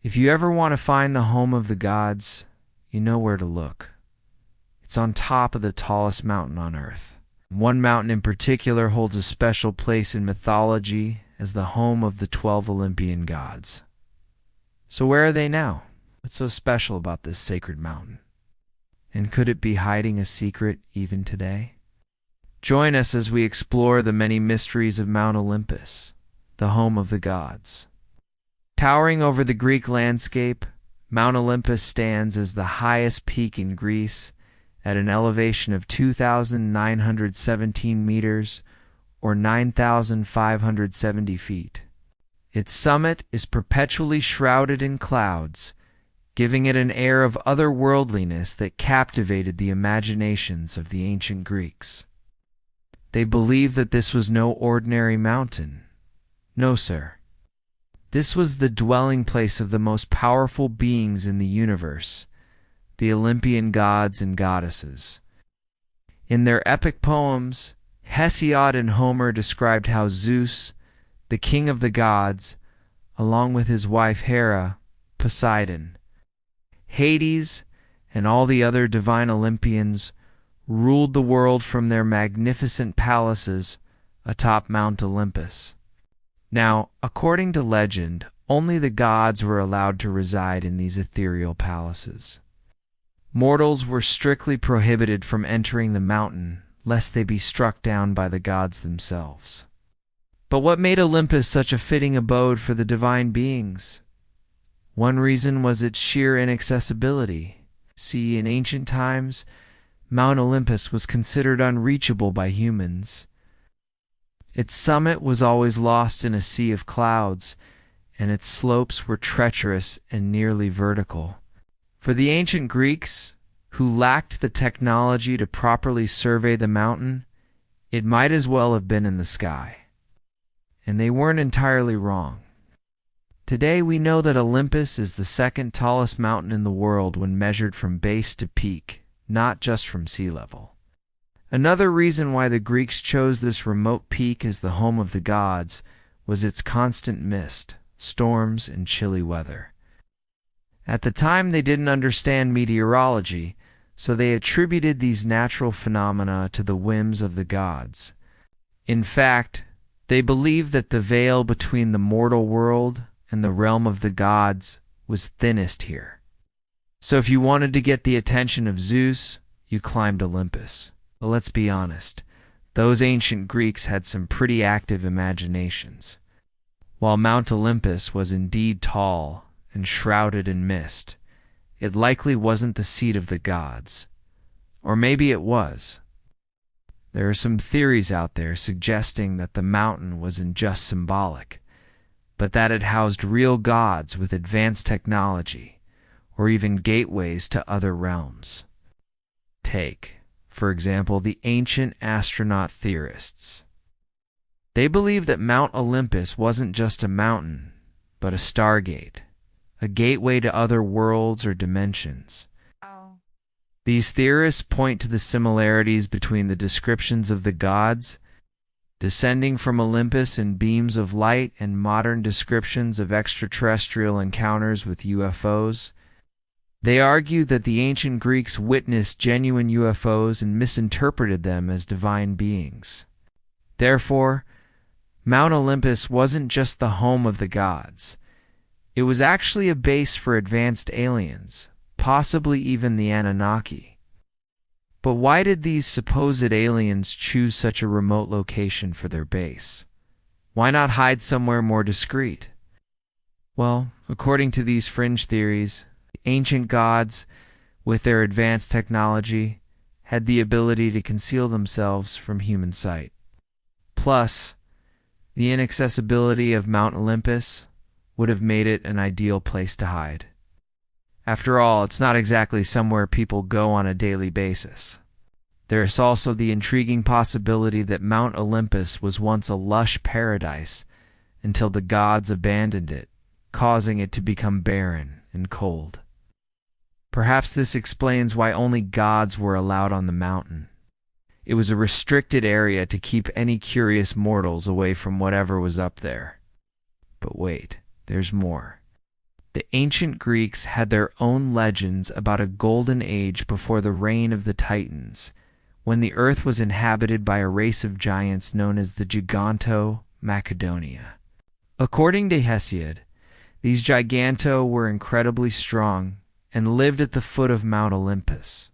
If you ever want to find the home of the gods, you know where to look. It's on top of the tallest mountain on Earth. One mountain in particular holds a special place in mythology as the home of the 12 Olympian gods. So where are they now? What's so special about this sacred mountain? And could it be hiding a secret even today? Join us as we explore the many mysteries of Mount Olympus, the home of the gods. Towering over the Greek landscape, Mount Olympus stands as the highest peak in Greece at an elevation of 2,917 meters or 9,570 feet. Its summit is perpetually shrouded in clouds, giving it an air of otherworldliness that captivated the imaginations of the ancient Greeks. They believed that this was no ordinary mountain. No, sir. This was the dwelling place of the most powerful beings in the universe, the Olympian gods and goddesses. In their epic poems, Hesiod and Homer described how Zeus, the king of the gods, along with his wife Hera, Poseidon, Hades, and all the other divine Olympians ruled the world from their magnificent palaces atop Mount Olympus. Now, according to legend, only the gods were allowed to reside in these ethereal palaces. Mortals were strictly prohibited from entering the mountain, lest they be struck down by the gods themselves. But what made Olympus such a fitting abode for the divine beings? One reason was its sheer inaccessibility. See, in ancient times, Mount Olympus was considered unreachable by humans. Its summit was always lost in a sea of clouds, and its slopes were treacherous and nearly vertical. For the ancient Greeks, who lacked the technology to properly survey the mountain, it might as well have been in the sky. And they weren't entirely wrong. Today we know that Olympus is the second tallest mountain in the world when measured from base to peak, not just from sea level. Another reason why the Greeks chose this remote peak as the home of the gods was its constant mist, storms, and chilly weather. At the time they didn't understand meteorology, so they attributed these natural phenomena to the whims of the gods. In fact, they believed that the veil between the mortal world and the realm of the gods was thinnest here. So if you wanted to get the attention of Zeus, you climbed Olympus. But let's be honest, those ancient Greeks had some pretty active imaginations. While Mount Olympus was indeed tall and shrouded in mist, it likely wasn't the seat of the gods. Or maybe it was. There are some theories out there suggesting that the mountain wasn't just symbolic, but that it housed real gods with advanced technology, or even gateways to other realms. Take, for example, the ancient astronaut theorists. They believed that Mount Olympus wasn't just a mountain, but a stargate, a gateway to other worlds or dimensions. Oh. These theorists point to the similarities between the descriptions of the gods descending from Olympus in beams of light and modern descriptions of extraterrestrial encounters with UFOs. They argue that the ancient Greeks witnessed genuine UFOs and misinterpreted them as divine beings. Therefore, Mount Olympus wasn't just the home of the gods. It was actually a base for advanced aliens, possibly even the Anunnaki. But why did these supposed aliens choose such a remote location for their base? Why not hide somewhere more discreet? Well, according to these fringe theories, ancient gods, with their advanced technology, had the ability to conceal themselves from human sight. Plus, the inaccessibility of Mount Olympus would have made it an ideal place to hide. After all, it's not exactly somewhere people go on a daily basis. There is also the intriguing possibility that Mount Olympus was once a lush paradise until the gods abandoned it, causing it to become barren and cold. Perhaps this explains why only gods were allowed on the mountain. It was a restricted area to keep any curious mortals away from whatever was up there. But wait, there's more. The ancient Greeks had their own legends about a golden age before the reign of the Titans, when the earth was inhabited by a race of giants known as the Giganto-Macedonia. According to Hesiod, these Giganto were incredibly strong and lived at the foot of Mount Olympus.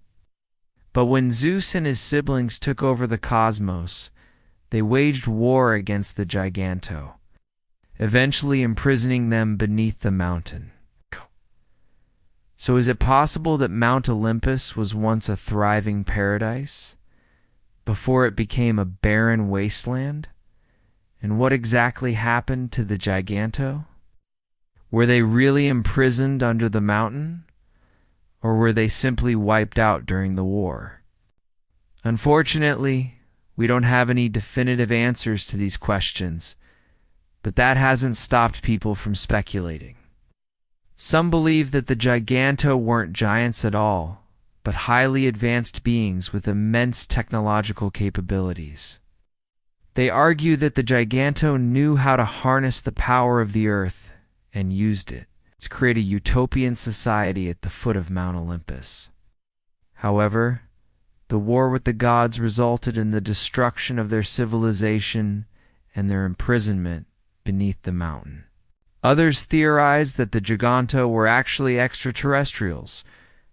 But when Zeus and his siblings took over the cosmos, they waged war against the Giganto, eventually imprisoning them beneath the mountain. So is it possible that Mount Olympus was once a thriving paradise, before it became a barren wasteland? And what exactly happened to the Giganto? Were they really imprisoned under the mountain, or were they simply wiped out during the war? Unfortunately, we don't have any definitive answers to these questions, but that hasn't stopped people from speculating. Some believe that the Giganto weren't giants at all, but highly advanced beings with immense technological capabilities. They argue that the Giganto knew how to harness the power of the earth and used it to create a utopian society at the foot of Mount Olympus. However, the war with the gods resulted in the destruction of their civilization and their imprisonment beneath the mountain. Others theorize that the Giganto were actually extraterrestrials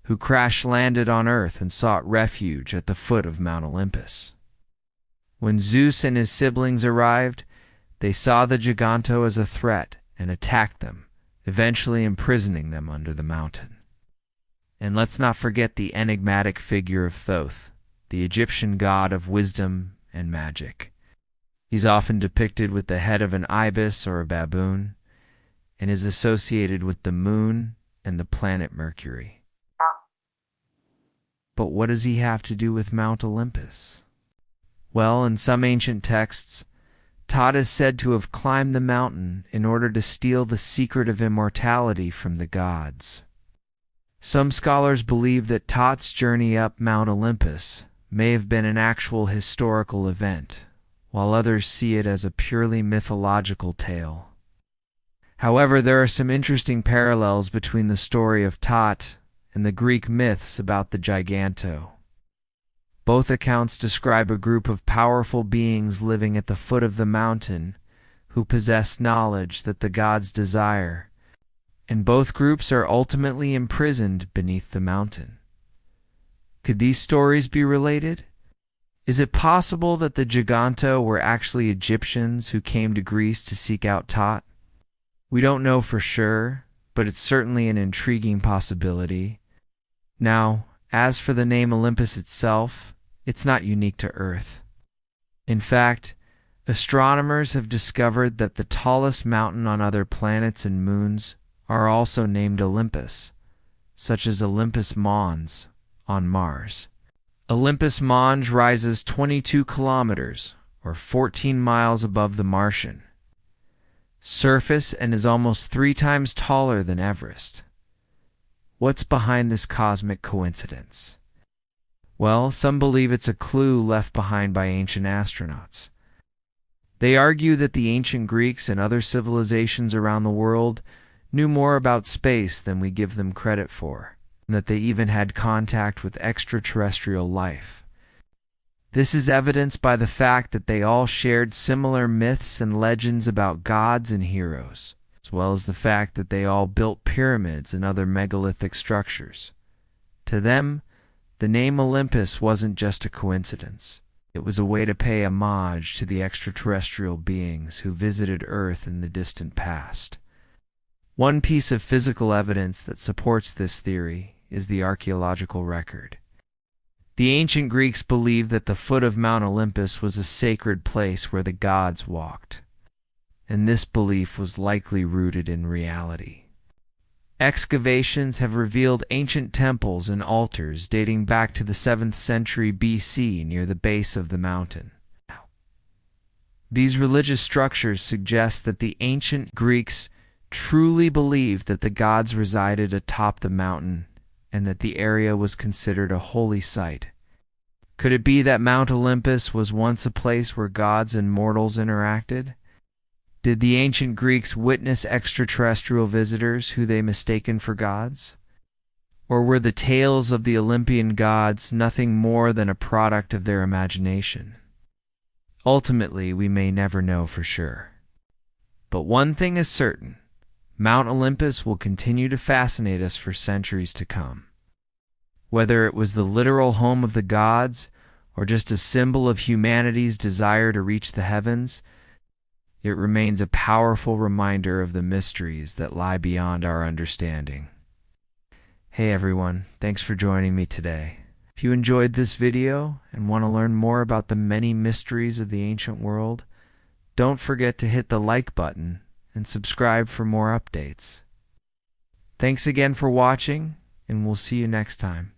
who crash-landed on Earth and sought refuge at the foot of Mount Olympus. When Zeus and his siblings arrived, they saw the Giganto as a threat and attacked them, eventually imprisoning them under the mountain. And let's not forget the enigmatic figure of Thoth, the Egyptian god of wisdom and magic. He's often depicted with the head of an ibis or a baboon, and is associated with the moon and the planet Mercury. But what does he have to do with Mount Olympus? Well, in some ancient texts, Thoth is said to have climbed the mountain in order to steal the secret of immortality from the gods. Some scholars believe that Thoth's journey up Mount Olympus may have been an actual historical event, while others see it as a purely mythological tale. However, there are some interesting parallels between the story of Thoth and the Greek myths about the Giganto. Both accounts describe a group of powerful beings living at the foot of the mountain who possess knowledge that the gods desire, and both groups are ultimately imprisoned beneath the mountain. Could these stories be related? Is it possible that the Giganto were actually Egyptians who came to Greece to seek out Thoth? We don't know for sure, but it's certainly an intriguing possibility. Now, as for the name Olympus itself, it's not unique to Earth. In fact, astronomers have discovered that the tallest mountain on other planets and moons are also named Olympus, such as Olympus Mons on Mars. Olympus Mons rises 22 kilometers, or 14 miles above the Martian surface, and is almost 3 times taller than Everest. What's behind this cosmic coincidence? Well, some believe it's a clue left behind by ancient astronauts. They argue that the ancient Greeks and other civilizations around the world knew more about space than we give them credit for, and that they even had contact with extraterrestrial life. This is evidenced by the fact that they all shared similar myths and legends about gods and heroes, as well as the fact that they all built pyramids and other megalithic structures. To them, the name Olympus wasn't just a coincidence. It was a way to pay homage to the extraterrestrial beings who visited Earth in the distant past. One piece of physical evidence that supports this theory is the archaeological record. The ancient Greeks believed that the foot of Mount Olympus was a sacred place where the gods walked, and this belief was likely rooted in reality. Excavations have revealed ancient temples and altars dating back to the 7th century BC near the base of the mountain. These religious structures suggest that the ancient Greeks truly believed that the gods resided atop the mountain and that the area was considered a holy site. Could it be that Mount Olympus was once a place where gods and mortals interacted? Did the ancient Greeks witness extraterrestrial visitors who they mistaken for gods? Or were the tales of the Olympian gods nothing more than a product of their imagination? Ultimately, we may never know for sure. But one thing is certain: Mount Olympus will continue to fascinate us for centuries to come. Whether it was the literal home of the gods or just a symbol of humanity's desire to reach the heavens, it remains a powerful reminder of the mysteries that lie beyond our understanding. Hey everyone, thanks for joining me today. If you enjoyed this video and want to learn more about the many mysteries of the ancient world, don't forget to hit the like button and subscribe for more updates. Thanks again for watching, and we'll see you next time.